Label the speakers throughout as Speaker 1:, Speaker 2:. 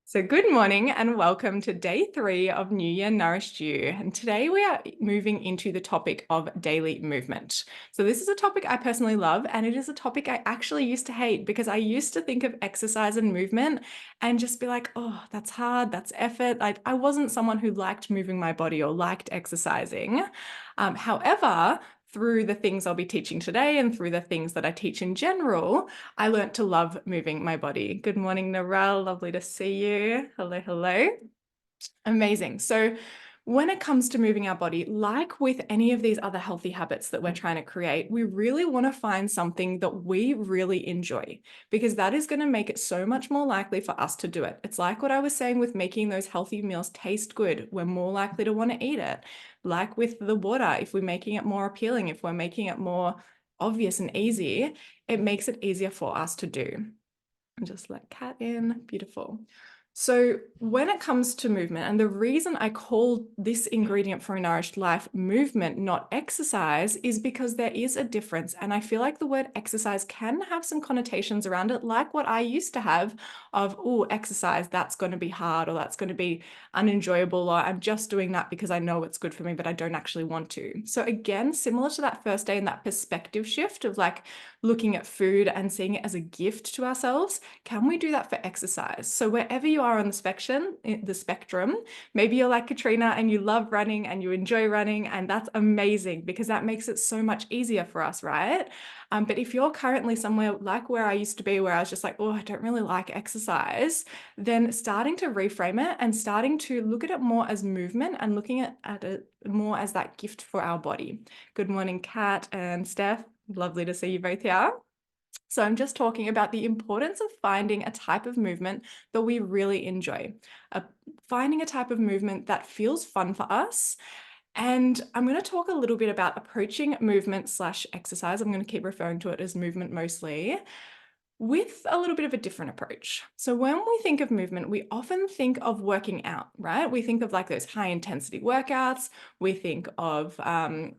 Speaker 1: So good morning and welcome to day 3 of New Year Nourished You. And today we are moving into the topic of daily movement. So this is a topic I personally love, and it is a topic I actually used to hate because I used to think of exercise and movement and just be like, oh, that's hard, that's effort. I wasn't someone who liked moving my body or liked exercising. However, through the things I'll be teaching today and through the things that I teach in general, I learned to love moving my body. Good morning, Narelle. Lovely to see you. Hello, hello. Amazing. So when it comes to moving our body, like with any of these other healthy habits that we're trying to create, we really want to find something that we really enjoy, because that is going to make it so much more likely for us to do it. It's like what I was saying with making those healthy meals taste good. We're more likely to want to eat it. Like with the water, if we're making it more appealing, if we're making it more obvious and easy, it makes it easier for us to do. And just let Kat in. Beautiful. So when it comes to movement, and the reason I call this ingredient for a nourished life movement, not exercise, is because there is a difference. And I feel like the word exercise can have some connotations around it, like what I used to have of, oh, exercise, that's going to be hard, or that's going to be unenjoyable, or I'm just doing that because I know it's good for me, but I don't actually want to. So again, similar to that first day and that perspective shift of like looking at food and seeing it as a gift to ourselves, can we do that for exercise? So wherever you are on the spectrum, maybe you're like Katrina and you love running and you enjoy running, and that's amazing because that makes it so much easier for us, right? But if you're currently somewhere like where I used to be, where I was just like, oh, I don't really like exercise, then starting to reframe it and starting to look at it more as movement and looking at it more as that gift for our body. Good morning, Kat and Steph. Lovely to see you both here. So I'm just talking about the importance of finding a type of movement that we really enjoy, finding a type of movement that feels fun for us. And I'm going to talk a little bit about approaching movement / exercise. I'm going to keep referring to it as movement mostly, with a little bit of a different approach. So when we think of movement, we often think of working out, right? We think of like those high intensity workouts. We think of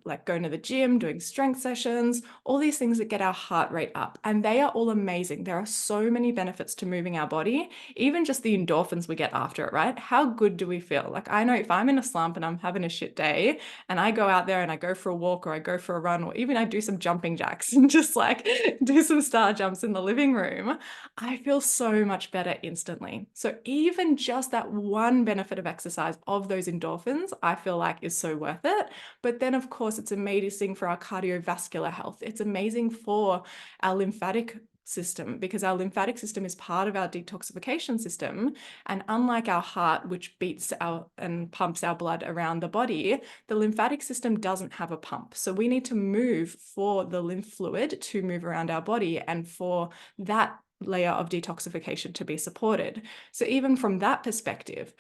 Speaker 1: like going to the gym, doing strength sessions, all these things that get our heart rate up. And they are all amazing. There are so many benefits to moving our body, even just the endorphins we get after it, right? How good do we feel? Like I know if I'm in a slump and I'm having a shit day and I go out there and I go for a walk or I go for a run, or even I do some jumping jacks and just like do some star jumps in the living room, I feel so much better instantly. So even just that one benefit of exercise, of those endorphins, I feel like is so worth it. But then of course it's amazing for our cardiovascular health. It's amazing for our lymphatic system, because our lymphatic system is part of our detoxification system. And unlike our heart, which beats and pumps our blood around the body, the lymphatic system doesn't have a pump. So we need to move for the lymph fluid to move around our body and for that layer of detoxification to be supported. So even from that perspective,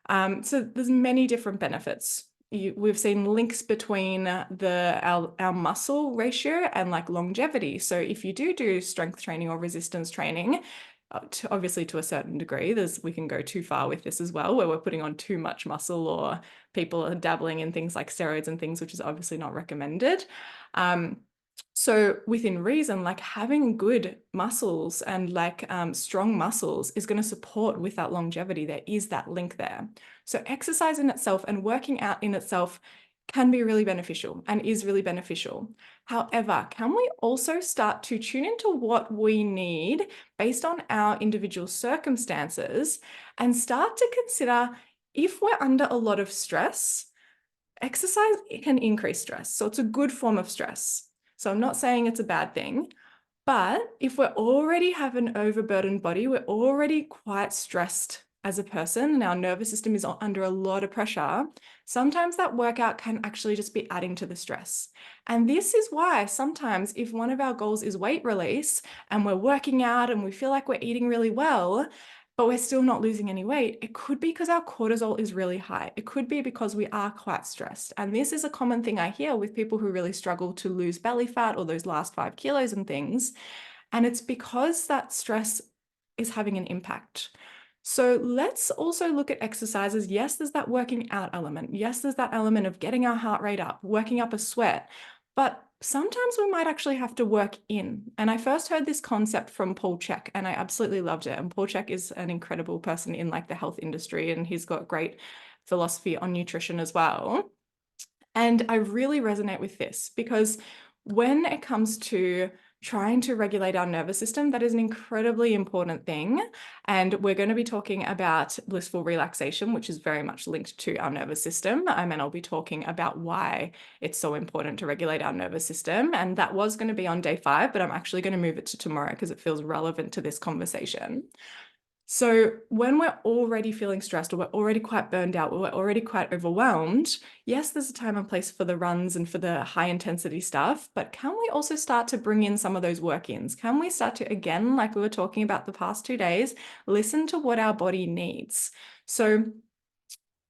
Speaker 1: so there's many different benefits. We've seen links between our muscle ratio and like longevity. So if you do strength training or resistance training, obviously to a certain degree, we can go too far with this as well, where we're putting on too much muscle, or people are dabbling in things like steroids and things, which is obviously not recommended. So within reason, like having good muscles and like strong muscles is going to support with that longevity. There is that link there. So exercise in itself and working out in itself can be really beneficial and is really beneficial. However, can we also start to tune into what we need based on our individual circumstances and start to consider, if we're under a lot of stress, exercise can increase stress. So it's a good form of stress. So I'm not saying it's a bad thing, but if we already have an overburdened body, we're already quite stressed as a person, and our nervous system is under a lot of pressure, sometimes that workout can actually just be adding to the stress. And this is why sometimes if one of our goals is weight release and we're working out and we feel like we're eating really well, but we're still not losing any weight, it could be because our cortisol is really high. It could be because we are quite stressed. And this is a common thing I hear with people who really struggle to lose belly fat or those last 5 kilos and things. And it's because that stress is having an impact. So let's also look at exercises. Yes, there's that working out element. Yes, there's that element of getting our heart rate up, working up a sweat. But sometimes we might actually have to work in. And I first heard this concept from Paul Chek, and I absolutely loved it. And Paul Chek is an incredible person in like the health industry, and he's got great philosophy on nutrition as well. And I really resonate with this because when it comes to trying to regulate our nervous system, that is an incredibly important thing. And we're going to be talking about blissful relaxation, which is very much linked to our nervous system. And I'll be talking about why it's so important to regulate our nervous system. And that was going to be on day 5, but I'm actually going to move it to tomorrow because it feels relevant to this conversation. So when we're already feeling stressed or we're already quite burned out or we're already quite overwhelmed, yes, there's a time and place for the runs and for the high intensity stuff, but can we also start to bring in some of those work-ins? Can we start to, again, like we were talking about the past 2 days, listen to what our body needs? So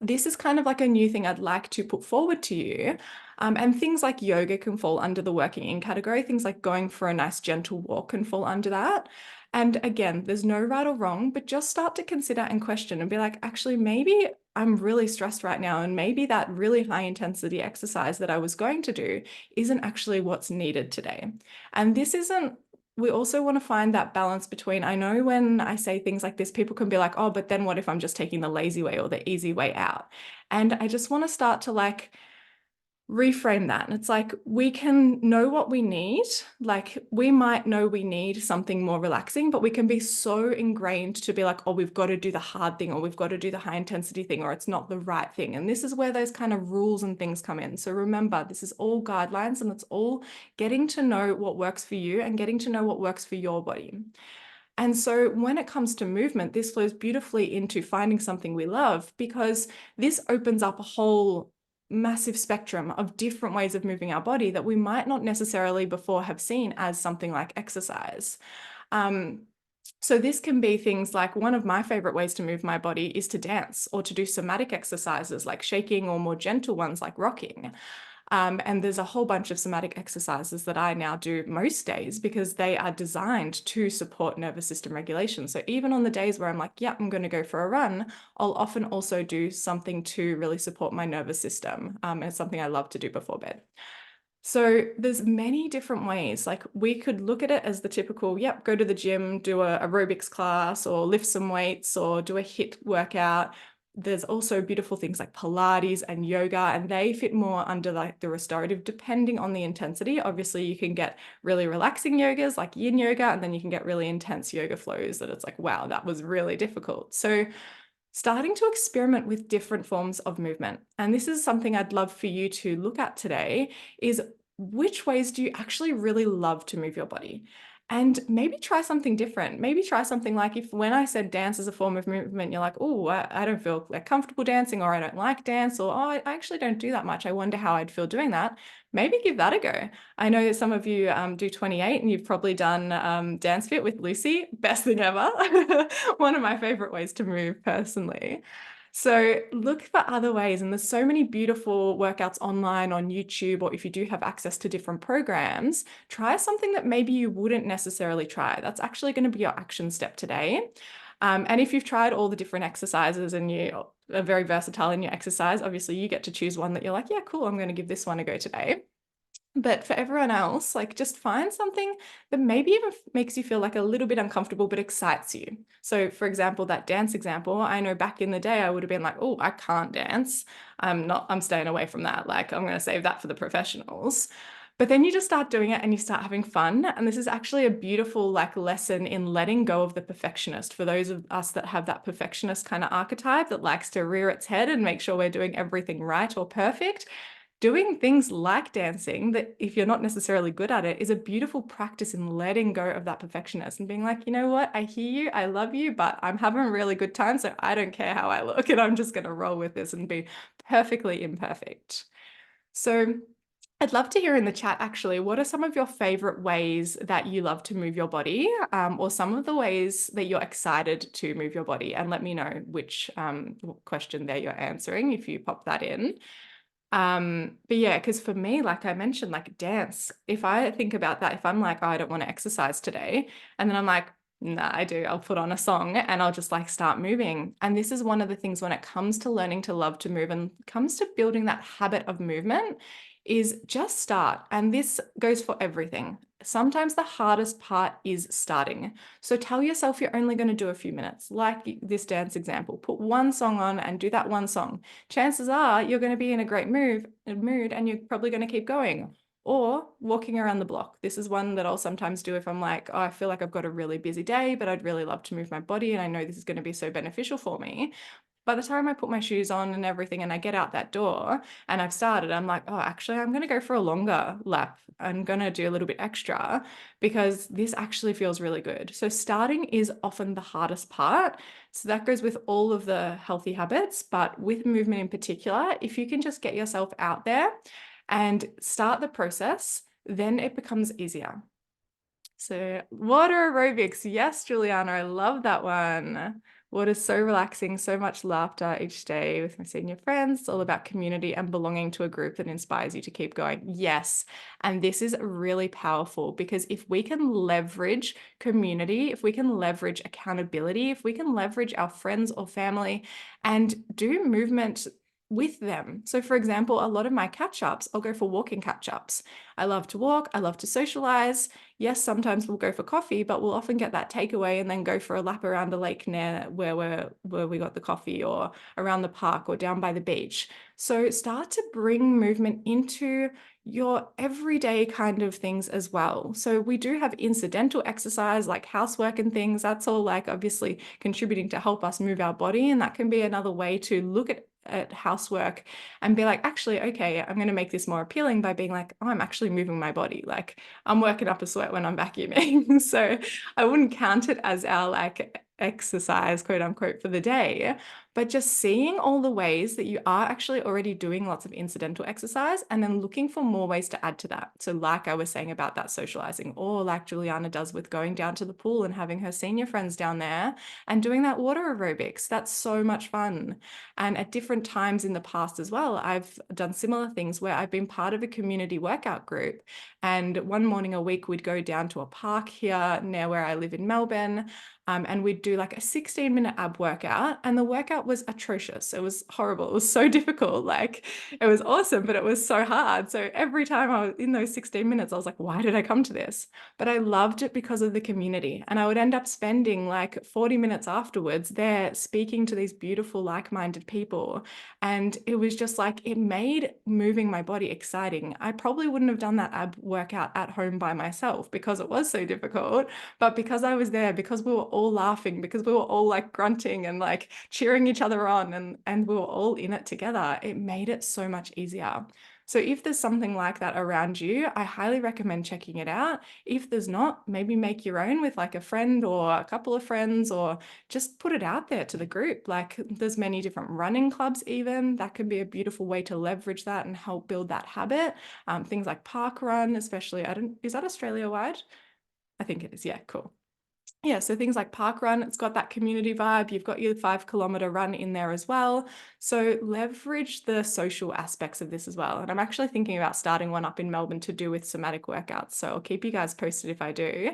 Speaker 1: this is kind of like a new thing I'd like to put forward to you. And things like yoga can fall under the working in category. Things like going for a nice gentle walk can fall under that. And again, there's no right or wrong, but just start to consider and question and be like, actually, maybe I'm really stressed right now. And maybe that really high intensity exercise that I was going to do isn't actually what's needed today. And this isn't we also want to find that balance between, I know when I say things like this, people can be like, oh, but then what if I'm just taking the lazy way or the easy way out? And I just want to start to like reframe that. And it's like, we can know what we need. Like we might know we need something more relaxing, but we can be so ingrained to be like, oh, we've got to do the hard thing or we've got to do the high intensity thing or it's not the right thing. And this is where those kind of rules and things come in. So remember, this is all guidelines and it's all getting to know what works for you and getting to know what works for your body. And so when it comes to movement, this flows beautifully into finding something we love because this opens up a whole massive spectrum of different ways of moving our body that we might not necessarily before have seen as something like exercise. So this can be things like one of my favorite ways to move my body is to dance or to do somatic exercises like shaking or more gentle ones like rocking. And there's a whole bunch of somatic exercises that I now do most days because they are designed to support nervous system regulation. So even on the days where I'm like, yeah, I'm going to go for a run, I'll often also do something to really support my nervous system. And it's something I love to do before bed. So there's many different ways. Like we could look at it as the typical, yep, go to the gym, do a aerobics class or lift some weights or do a HIIT workout. There's also beautiful things like Pilates and yoga, and they fit more under like the restorative, depending on the intensity. Obviously, you can get really relaxing yogas like yin yoga, and then you can get really intense yoga flows that it's like, wow, that was really difficult. So starting to experiment with different forms of movement. And this is something I'd love for you to look at today is which ways do you actually really love to move your body? And maybe try something different. Maybe try something like if when I said dance is a form of movement, you're like, oh, I don't feel like comfortable dancing or I don't like dance or oh, I actually don't do that much. I wonder how I'd feel doing that. Maybe give that a go. I know some of you do 28 and you've probably done Dance Fit with Lucy. Best thing ever. One of my favorite ways to move personally. So look for other ways, and there's so many beautiful workouts online on YouTube, or if you do have access to different programs, try something that maybe you wouldn't necessarily try. That's actually going to be your action step today. And if you've tried all the different exercises and you are very versatile in your exercise, obviously you get to choose one that you're like, yeah, cool, I'm going to give this one a go today. But for everyone else, like just find something that maybe even makes you feel like a little bit uncomfortable, but excites you. So for example, that dance example, I know back in the day, I would have been like, oh, I can't dance. I'm staying away from that. Like I'm going to save that for the professionals. But then you just start doing it and you start having fun. And this is actually a beautiful like lesson in letting go of the perfectionist. For those of us that have that perfectionist kind of archetype that likes to rear its head and make sure we're doing everything right or perfect, doing things like dancing that if you're not necessarily good at it is a beautiful practice in letting go of that perfectionist and being like, you know what, I hear you, I love you, but I'm having a really good time, so I don't care how I look and I'm just going to roll with this and be perfectly imperfect. So I'd love to hear in the chat, actually, what are some of your favorite ways that you love to move your body, or some of the ways that you're excited to move your body? And let me know which question there you're answering if you pop that in. But yeah, because for me, like I mentioned, like dance, if I think about that, if I'm like, oh, I don't want to exercise today, and then I'm like, nah, I do, I'll put on a song and I'll just like start moving. And this is one of the things when it comes to learning to love to move and comes to building that habit of movement is just start. And this goes for everything. Sometimes the hardest part is starting. So tell yourself you're only going to do a few minutes, like this dance example. Put one song on and do that one song. Chances are you're going to be in a great mood and you're probably going to keep going. Or walking around the block. This is one that I'll sometimes do if I'm like, oh, I feel like I've got a really busy day, but I'd really love to move my body and I know this is going to be so beneficial for me. By the time I put my shoes on and everything and I get out that door and I've started, I'm like, oh, actually, I'm going to go for a longer lap. I'm going to do a little bit extra because this actually feels really good. So starting is often the hardest part. So that goes with all of the healthy habits, but with movement in particular, if you can just get yourself out there and start the process, then it becomes easier. So water aerobics. Yes, Juliana, I love that one. Water's so relaxing, so much laughter each day with my senior friends. It's all about community and belonging to a group that inspires you to keep going. Yes. And this is really powerful because if we can leverage community, if we can leverage accountability, if we can leverage our friends or family and do movement with them. So for example, a lot of my catch-ups, I'll go for walking catch-ups. I love to walk, I love to socialize. Yes, sometimes we'll go for coffee, but we'll often get that takeaway and then go for a lap around a lake near where we got the coffee, or around the park or down by the beach. So start to bring movement into your everyday kind of things as well. So we do have incidental exercise like housework and things. That's all like obviously contributing to help us move our body. And that can be another way to look at housework and be like, actually, okay, I'm going to make this more appealing by being like, oh, I'm actually moving my body. Like I'm working up a sweat when I'm vacuuming. So I wouldn't count it as our like exercise, quote unquote, for the day, but just seeing all the ways that you are actually already doing lots of incidental exercise and then looking for more ways to add to that. So like I was saying about that socializing, or like Juliana does with going down to the pool and having her senior friends down there and doing that water aerobics. That's so much fun. And at different times in the past as well, I've done similar things where I've been part of a community workout group. And one morning a week, we'd go down to a park here near where I live in Melbourne. And we'd do like a 16-minute ab workout. And the workout was atrocious. It was horrible. It was so difficult. Like it was awesome, but it was so hard. So every time I was in those 16 minutes, I was like, why did I come to this? But I loved it because of the community. And I would end up spending like 40 minutes afterwards there speaking to these beautiful, like-minded people. And it was just like, it made moving my body exciting. I probably wouldn't have done that ab workout at home by myself because it was so difficult. But because I was there, because we were all laughing, because we were all like grunting and like cheering each other on, and we were all in it together, it made it so much easier. So if there's something like that around you, I highly recommend checking it out. If there's not, maybe make your own with like a friend or a couple of friends, or just put it out there to the group. Like there's many different running clubs even. That can be a beautiful way to leverage that and help build that habit. Things like park run, especially, is that Australia wide? I think it is. Yeah, cool. Yeah, so things like park run, it's got that community vibe. You've got your 5 kilometer run in there as well. So leverage the social aspects of this as well. And I'm actually thinking about starting one up in Melbourne to do with somatic workouts. So I'll keep you guys posted if I do,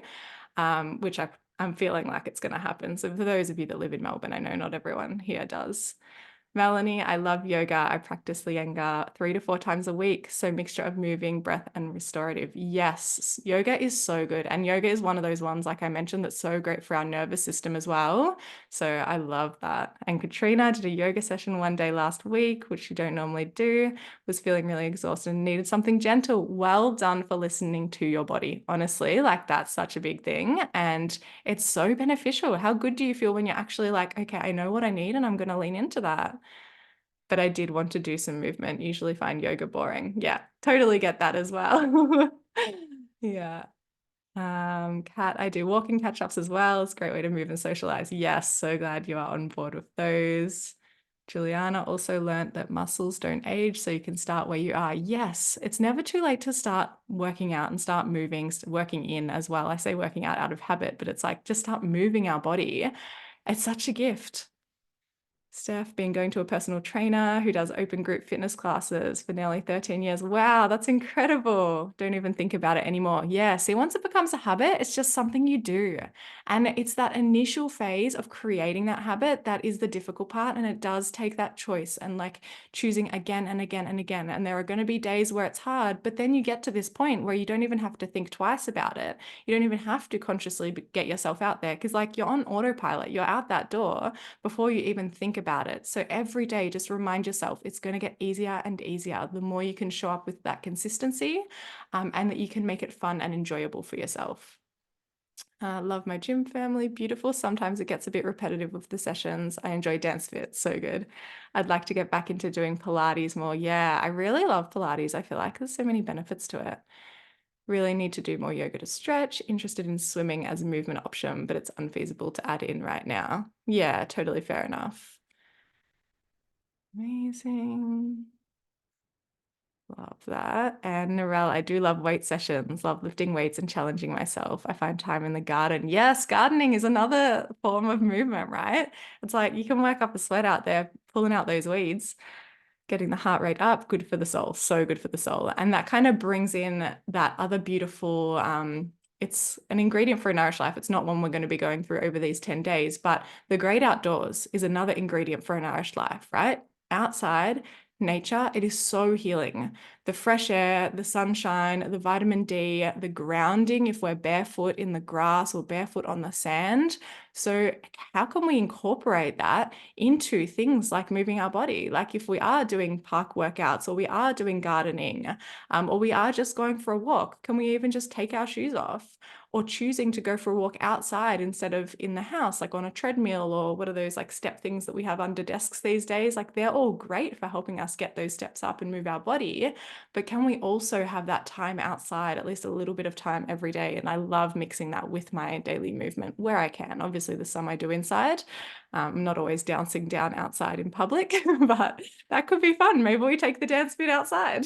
Speaker 1: which I'm feeling like it's going to happen. So for those of you that live in Melbourne, I know not everyone here does. Melanie, I love yoga. I practice Iyengar 3 to 4 times a week. So mixture of moving, breath, and restorative. Yes, yoga is so good. And yoga is one of those ones, like I mentioned, that's so great for our nervous system as well. So I love that. And Katrina did a yoga session one day last week, which you don't normally do, was feeling really exhausted and needed something gentle. Well done for listening to your body. Honestly, like that's such a big thing. And it's so beneficial. How good do you feel when you're actually like, okay, I know what I need and I'm going to lean into that? But I did want to do some movement. Usually find yoga boring. Yeah, totally get that as well. Yeah. Kat, I do walking catch-ups as well. It's a great way to move and socialize. Yes, so glad you are on board with those. Juliana also learnt that muscles don't age, so you can start where you are. Yes, it's never too late to start working out and start moving, working in as well. I say working out of habit, but it's like just start moving our body. It's such a gift. Steph, been going to a personal trainer who does open group fitness classes for nearly 13 years. Wow, that's incredible. Don't even think about it anymore. Yeah, see, once it becomes a habit, it's just something you do. And it's that initial phase of creating that habit that is the difficult part. And it does take that choice and like choosing again and again and again. And there are going to be days where it's hard, but then you get to this point where you don't even have to think twice about it. You don't even have to consciously get yourself out there because, like, you're on autopilot, you're out that door before you even think about it. So every day, just remind yourself it's going to get easier and easier the more you can show up with that consistency, and that you can make it fun and enjoyable for yourself. Love my gym family. Beautiful. Sometimes it gets a bit repetitive with the sessions. I enjoy dance fit. So good. I'd like to get back into doing Pilates more. Yeah, I really love Pilates. I feel like there's so many benefits to it. Really need to do more yoga to stretch. Interested in swimming as a movement option, but it's unfeasible to add in right now. Yeah, totally fair enough. Amazing. Love that. And Narelle, I do love weight sessions, love lifting weights and challenging myself. I find time in the garden. Yes, gardening is another form of movement, right? It's like you can work up a sweat out there, pulling out those weeds, getting the heart rate up, good for the soul, so good for the soul. And that kind of brings in that other beautiful, it's an ingredient for a nourished life. It's not one we're going to be going through over these 10 days, but the great outdoors is another ingredient for a nourished life, right? Outside, nature, it is so healing. The fresh air, the sunshine, the vitamin D, the grounding if we're barefoot in the grass or barefoot on the sand. So how can we incorporate that into things like moving our body? Like if we are doing park workouts or we are doing gardening, or we are just going for a walk, can we even just take our shoes off? Or choosing to go for a walk outside instead of in the house, like on a treadmill, or what are those like step things that we have under desks these days? Like they're all great for helping us get those steps up and move our body. But can we also have that time outside, at least a little bit of time every day? And I love mixing that with my daily movement where I can. Obviously, there's some I do inside. I'm not always dancing down outside in public, but that could be fun. Maybe we take the dance bit outside.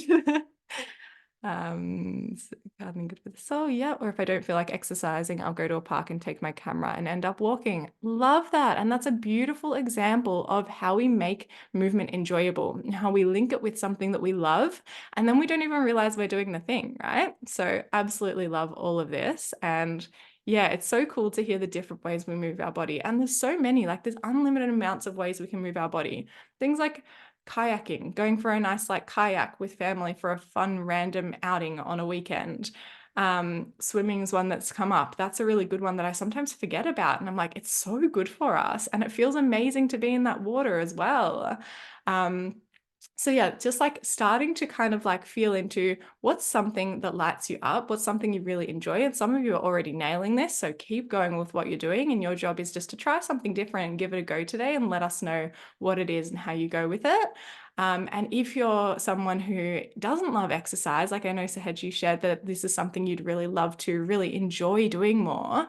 Speaker 1: Gardening good for the soul, yeah. Or if I don't feel like exercising, I'll go to a park and take my camera and end up walking. Love that. And that's a beautiful example of how we make movement enjoyable, how we link it with something that we love, and then we don't even realize we're doing the thing, right? So absolutely love all of this. And yeah, it's so cool to hear the different ways we move our body. And there's so many, like there's unlimited amounts of ways we can move our body. Things like kayaking, going for a nice like kayak with family for a fun random outing on a weekend. Swimming is one that's come up. That's a really good one that I sometimes forget about. And I'm like, it's so good for us. And it feels amazing to be in that water as well. So yeah, just like starting to kind of like feel into what's something that lights you up, what's something you really enjoy. And some of you are already nailing this, so keep going with what you're doing. And your job is just to try something different and give it a go today and let us know what it is and how you go with it. And if you're someone who doesn't love exercise, like I know Sahej, you shared that this is something you'd really love to really enjoy doing more.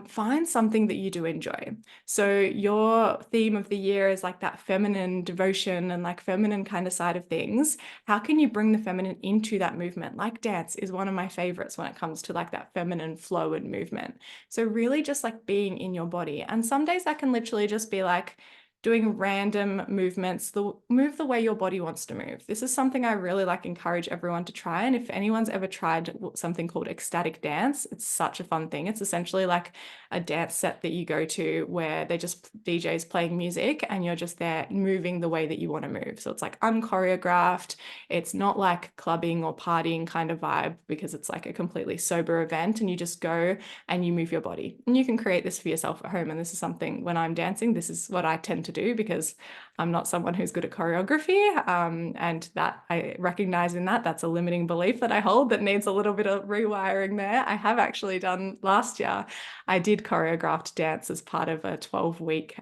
Speaker 1: Find something that you do enjoy. So your theme of the year is like that feminine devotion and like feminine kind of side of things. How can you bring the feminine into that movement? Like dance is one of my favorites when it comes to like that feminine flow and movement. So really just like being in your body. And some days that can literally just be like doing random movements, move the way your body wants to move. This is something I really like encourage everyone to try. And if anyone's ever tried something called ecstatic dance, it's such a fun thing. It's essentially like a dance set that you go to where they're just DJs playing music and you're just there moving the way that you want to move. So it's like unchoreographed. It's not like clubbing or partying kind of vibe because it's like a completely sober event and you just go and you move your body. And you can create this for yourself at home. And this is something when I'm dancing, this is what I tend to do because I'm not someone who's good at choreography. And that I recognize in that's a limiting belief that I hold that needs a little bit of rewiring there. I have actually done last year, I did choreographed dance as part of a 12-week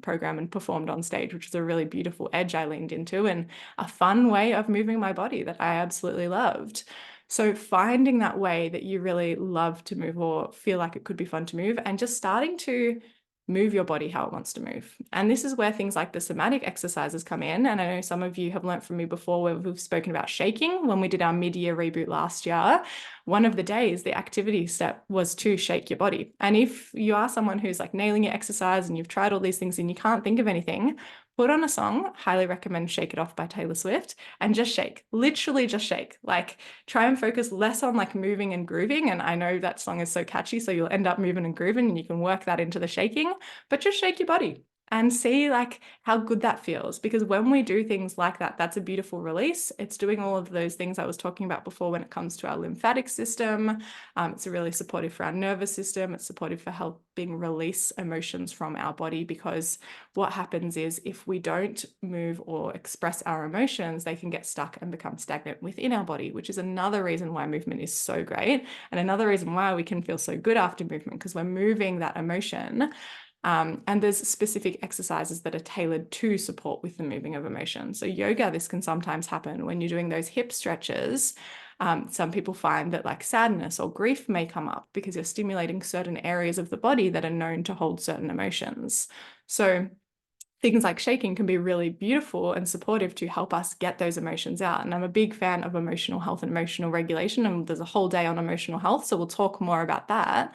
Speaker 1: program and performed on stage, which was a really beautiful edge I leaned into and a fun way of moving my body that I absolutely loved. So finding that way that you really love to move or feel like it could be fun to move and just starting to move your body how it wants to move. And this is where things like the somatic exercises come in. And I know some of you have learned from me before where we've spoken about shaking. When we did our mid-year reboot last year, one of the days, the activity step was to shake your body. And if you are someone who's like nailing your exercise and you've tried all these things and you can't think of anything, put on a song, highly recommend Shake It Off by Taylor Swift, and just shake, literally just shake. Like try and focus less on like moving and grooving. And I know that song is so catchy, so you'll end up moving and grooving and you can work that into the shaking, but just shake your body and see like how good that feels. Because when we do things like that, that's a beautiful release. It's doing all of those things I was talking about before when it comes to our lymphatic system. It's really supportive for our nervous system. It's supportive for helping release emotions from our body, because what happens is if we don't move or express our emotions, they can get stuck and become stagnant within our body, which is another reason why movement is so great. And another reason why we can feel so good after movement, because we're moving that emotion. And there's specific exercises that are tailored to support with the moving of emotion. So yoga, this can sometimes happen when you're doing those hip stretches. Some people find that like sadness or grief may come up because you're stimulating certain areas of the body that are known to hold certain emotions. So things like shaking can be really beautiful and supportive to help us get those emotions out. And I'm a big fan of emotional health and emotional regulation, and there's a whole day on emotional health, so we'll talk more about that.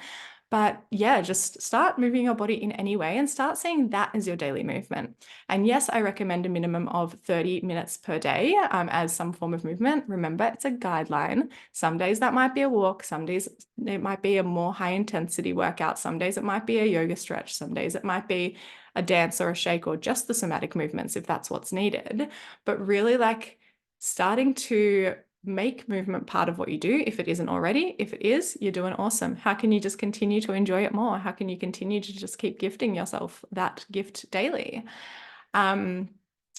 Speaker 1: But yeah, just start moving your body in any way and start seeing that as your daily movement. And yes, I recommend a minimum of 30 minutes per day as some form of movement. Remember, it's a guideline. Some days that might be a walk. Some days it might be a more high intensity workout. Some days it might be a yoga stretch. Some days it might be a dance or a shake or just the somatic movements if that's what's needed. But really like starting to make movement part of what you do if it isn't already. If it is, you're doing awesome. How can you just continue to enjoy it more? How can you continue to just keep gifting yourself that gift daily? There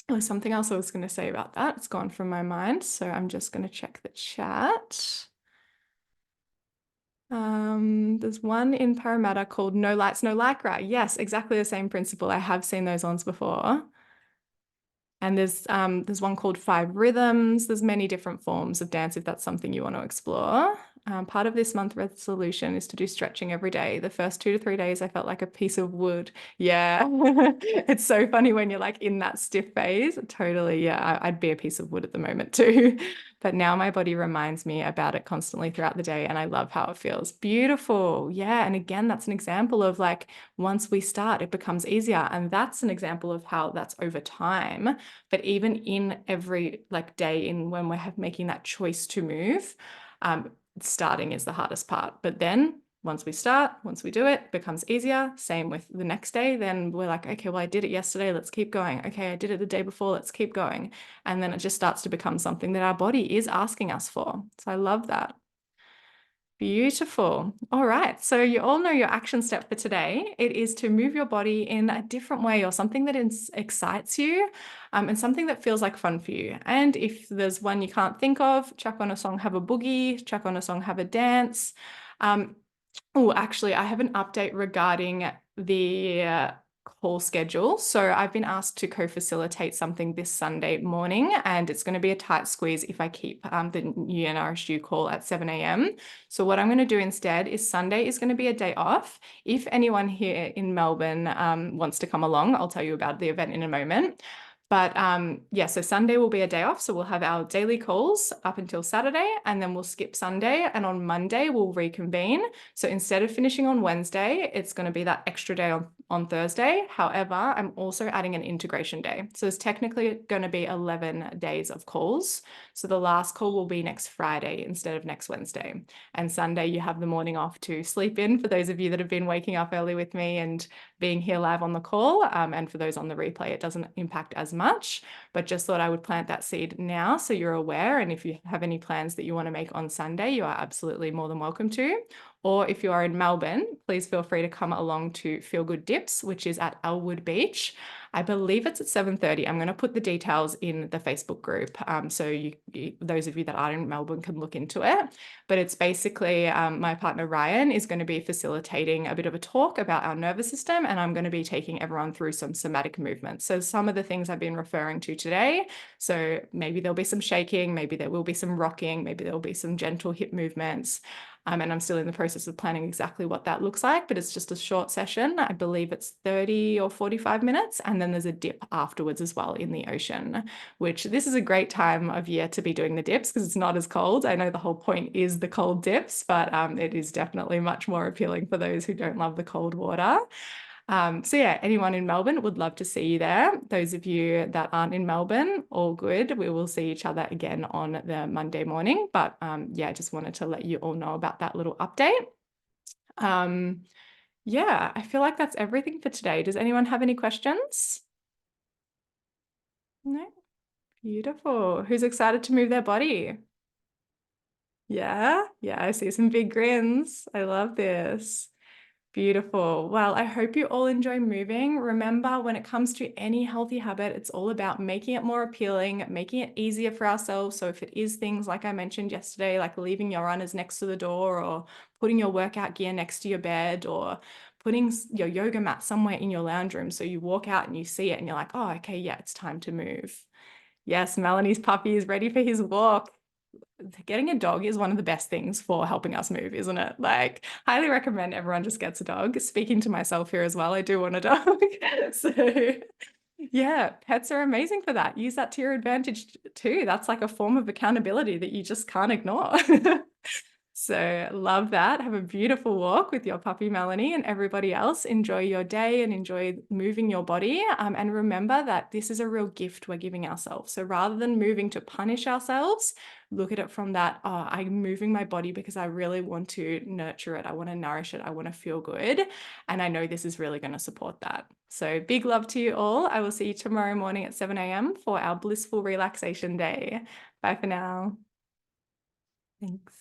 Speaker 1: was something else I was going to say about that. It's gone from my mind. So I'm just going to check the chat. There's one in Parramatta called No Lights, No Lycra. Yes, exactly the same principle. I have seen those ones before. And there's one called Five Rhythms. There's many different forms of dance if that's something you want to explore. Part of this month resolution is to do stretching every day. The first 2 to 3 days, I felt like a piece of wood. Yeah, it's so funny when you're like in that stiff phase. Totally, yeah, I'd be a piece of wood at the moment too. But now my body reminds me about it constantly throughout the day, and I love how it feels. Beautiful. Yeah, and again, that's an example of like once we start, it becomes easier. And that's an example of how that's over time. But even in every like day in when we're making that choice to move, starting is the hardest part. But then once we start, once we do it, it becomes easier. Same with the next day. Then we're like, okay, well, I did it yesterday. Let's keep going. Okay, I did it the day before. Let's keep going. And then it just starts to become something that our body is asking us for. So I love that. Beautiful. All right. So you all know your action step for today. It is to move your body in a different way or something that excites you and something that feels like fun for you. And if there's one you can't think of, chuck on a song, have a boogie, chuck on a song, have a dance. Oh, actually, I have an update regarding the call schedule. So I've been asked to co-facilitate something this Sunday morning, and it's going to be a tight squeeze if I keep the New Year Nourished You call at 7 a.m. So what I'm going to do instead is Sunday is going to be a day off. If anyone here in Melbourne wants to come along, I'll tell you about the event in a moment. But yeah, so Sunday will be a day off. So we'll have our daily calls up until Saturday, and then we'll skip Sunday. And on Monday, we'll reconvene. So instead of finishing on Wednesday, it's going to be that extra day on Thursday. However, I'm also adding an integration day. So it's technically going to be 11 days of calls. So the last call will be next Friday instead of next Wednesday. And Sunday, you have the morning off to sleep in for those of you that have been waking up early with me and being here live on the call. And for those on the replay, it doesn't impact as much, but just thought I would plant that seed now so you're aware. And if you have any plans that you want to make on Sunday, you are absolutely more than welcome to. Or if you are in Melbourne, please feel free to come along to Feel Good Dips, which is at Elwood Beach. I believe it's at 7:30. I'm going to put the details in the Facebook group. So those of you that are in Melbourne can look into it. But it's basically my partner Ryan is going to be facilitating a bit of a talk about our nervous system, and I'm going to be taking everyone through some somatic movements. So some of the things I've been referring to today. So maybe there'll be some shaking, maybe there will be some rocking, maybe there'll be some gentle hip movements. And I'm still in the process of planning exactly what that looks like, but it's just a short session. I believe it's 30 or 45 minutes. And then there's a dip afterwards as well in the ocean, which this is a great time of year to be doing the dips because it's not as cold. I know the whole point is the cold dips, but it is definitely much more appealing for those who don't love the cold water. So yeah, anyone in Melbourne, would love to see you there. Those of you that aren't in Melbourne, all good. We will see each other again on the Monday morning. But yeah, just wanted to let you all know about that little update. Um, yeah, I feel like that's everything for today. Does anyone have any questions? No? Beautiful. Who's excited to move their body? Yeah, yeah, I see some big grins. I love this. Beautiful. Well, I hope you all enjoy moving. Remember, when it comes to any healthy habit, it's all about making it more appealing, making it easier for ourselves. So if it is things like I mentioned yesterday, like leaving your runners next to the door or putting your workout gear next to your bed or putting your yoga mat somewhere in your lounge room so you walk out and you see it and you're like, oh, okay, yeah, it's time to move. Yes, Melanie's puppy is ready for his walk. Getting a dog is one of the best things for helping us move, isn't it? Like, highly recommend everyone just gets a dog. Speaking to myself here as well, I do want a dog. So, yeah, pets are amazing for that. Use that to your advantage too. That's like a form of accountability that you just can't ignore. So love that. Have a beautiful walk with your puppy Melanie and everybody else. Enjoy your day and enjoy moving your body. And remember that this is a real gift we're giving ourselves. So rather than moving to punish ourselves, look at it from that, oh, I'm moving my body because I really want to nurture it. I want to nourish it. I want to feel good. And I know this is really going to support that. So big love to you all. I will see you tomorrow morning at 7 a.m. for our blissful relaxation day. Bye for now. Thanks.